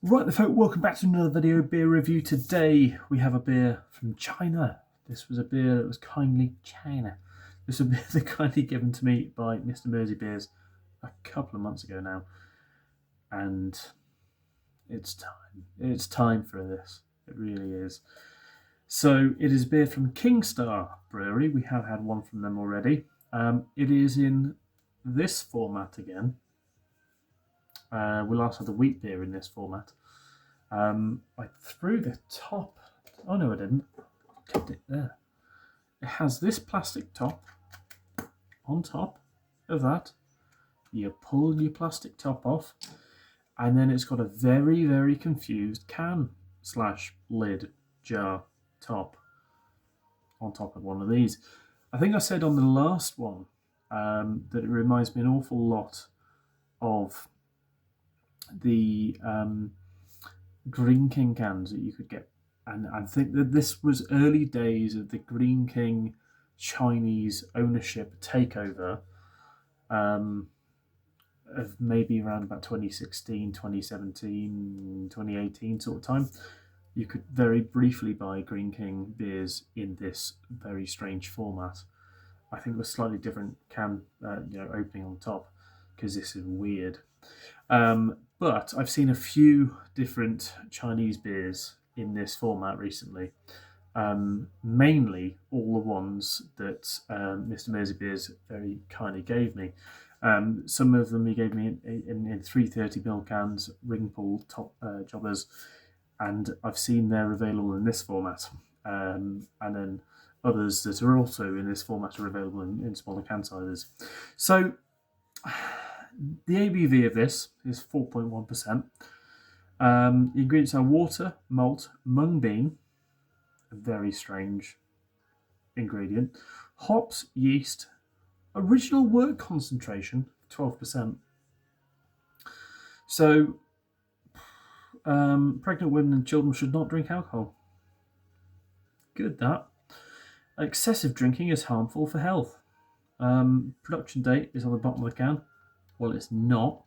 Right, the folk, welcome back to another video beer review. Today we have a beer from China. This was a beer that was kindly This was a beer that kindly given to me by Mr. Mersey Beers a couple of months ago now, and it's time. It's time for this. It really is. So it is beer from Kingstar Brewery. We have had one from them already. It is in this format again. We last had the wheat beer in this format. I threw the top. Oh no, I didn't. I kept it there. It has this plastic top. On top of that, you pull your plastic top off, and then it's got a very, very confused can / lid jar top on top of one of these. I think I said on the last one that it reminds me an awful lot of the Green King cans that you could get. And I think that this was early days of the Green King Chinese ownership takeover of maybe around about 2016, 2017, 2018 sort of time. You could very briefly buy Green King beers in this very strange format. I think it was slightly different can opening on top because this is weird. But I've seen a few different Chinese beers in this format recently. Mainly all the ones that Mr. Mersey Beers very kindly gave me. Some of them he gave me in 330ml cans, ring pull top jobbers, and I've seen they're available in this format. And then others that are also in this format are available in smaller can sizes. So the ABV of this is 4.1%. The ingredients are water, malt, mung bean, a very strange ingredient, hops, yeast, original wort concentration, 12%. So, pregnant women and children should not drink alcohol. Good, that. Excessive drinking is harmful for health. Production date is on the bottom of the can. Well, it's not.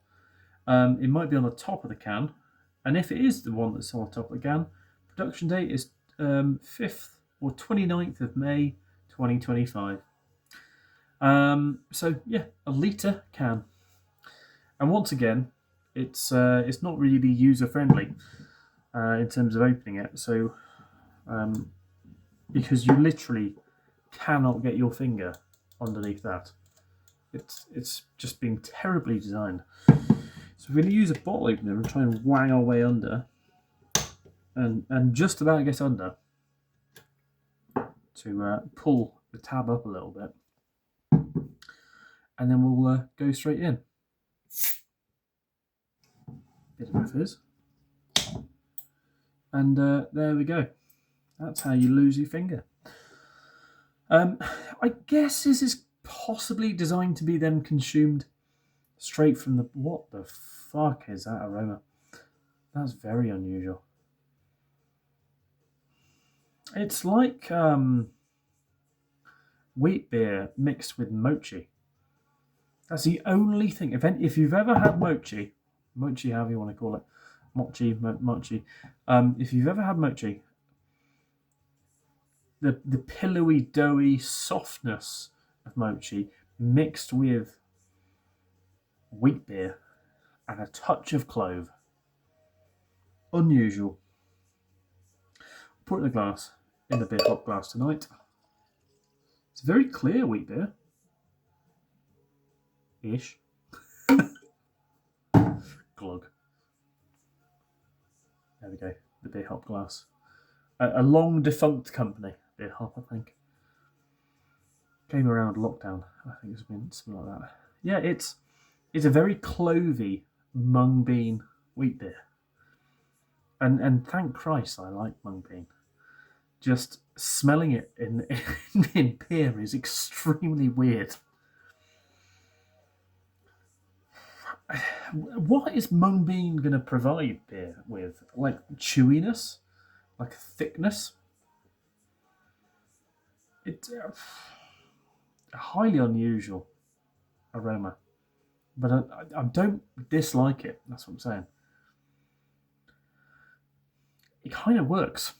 It might be on the top of the can. And if it is the one that's on the top of the can, production date is 5th or 29th of May 2025. So, yeah, a litre can. And once again, it's not really user-friendly in terms of opening it. So, because you literally cannot get your finger underneath that. It's just been terribly designed. So we're going to use a bottle opener and try and wang our way under, and just about get under to pull the tab up a little bit, and then we'll go straight in. Bit of a fizz, and there we go. That's how you lose your finger. I guess this is possibly designed to be then consumed straight from the... What the fuck is that aroma? That's very unusual. It's like wheat beer mixed with mochi. That's the only thing. If you've ever had mochi, however you want to call it, mochi. If you've ever had mochi, the pillowy, doughy softness of mochi mixed with wheat beer and a touch of clove. Unusual. Put it in the glass, in the beer hop glass tonight. It's a very clear wheat beer. Ish. Glug. There we go. The beer hop glass. A long defunct company, beer hop, I think. Came around lockdown. I think it's been something like that. Yeah, it's a very clovey mung bean wheat beer. And thank Christ I like mung bean. Just smelling it in beer is extremely weird. What is mung bean going to provide beer with? Like chewiness? Like thickness? It's a highly unusual aroma. But I don't dislike it. That's what I'm saying. it kind of works.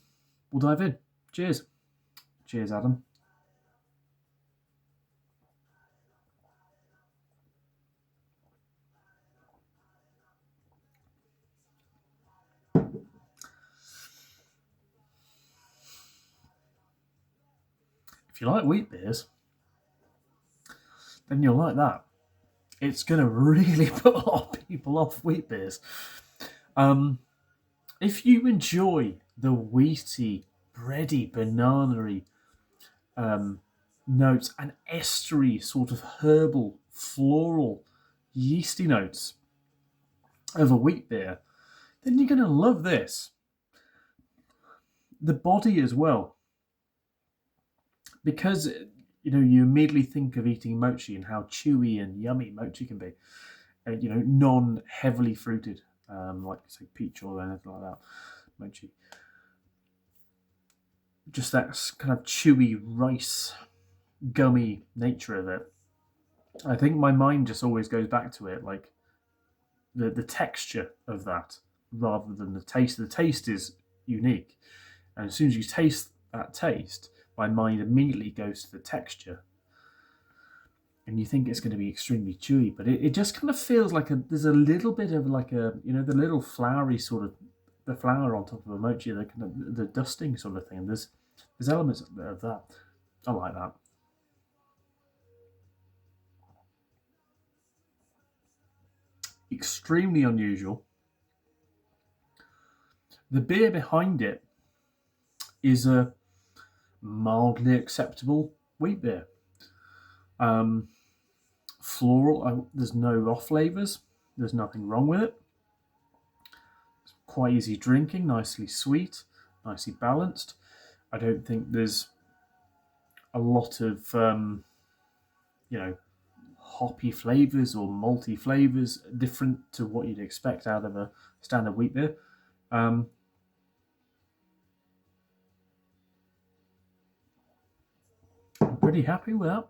We'll dive in. Cheers. Cheers, Adam. If you like wheat beers, then you'll like that. It's going to really put a lot of people off wheat beers. If you enjoy the wheaty, bready, banana-y notes and estery, sort of herbal, floral, yeasty notes of a wheat beer, then you're going to love this. The body as well. Because, you immediately think of eating mochi and how chewy and yummy mochi can be. Non-heavily fruited, like, say, peach or anything like that, mochi. Just that kind of chewy rice, gummy nature of it. I think my mind just always goes back to it, like the texture of that rather than the taste. The taste is unique. And as soon as you taste that taste, my mind immediately goes to the texture. And you think it's going to be extremely chewy, but it just kind of feels like there's a little bit of like the little floury sort of, the flour on top of a mochi, the kind of the dusting sort of thing. There's elements of that. I like that. Extremely unusual. The beer behind it is a mildly acceptable wheat beer. Floral, there's no raw flavours. There's nothing wrong with it. It's quite easy drinking, nicely sweet, nicely balanced. I don't think there's a lot of, hoppy flavours or malty flavours different to what you'd expect out of a standard wheat beer. I'm pretty happy with that.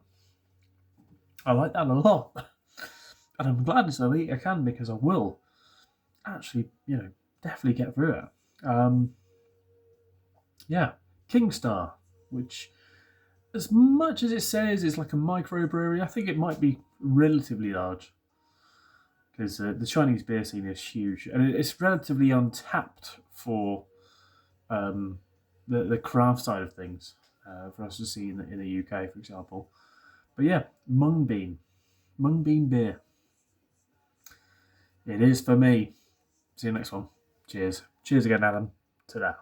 I like that a lot. And I'm glad it's a eat I can, because I will actually, definitely get through it. Kingstar, which, as much as it says is like a microbrewery, I think it might be relatively large, because the Chinese beer scene is huge, and it's relatively untapped for the craft side of things, for us to see in the UK, for example. But yeah, Mung Bean beer. It is for me. See you next one. Cheers. Cheers again, Adam. Ta-da.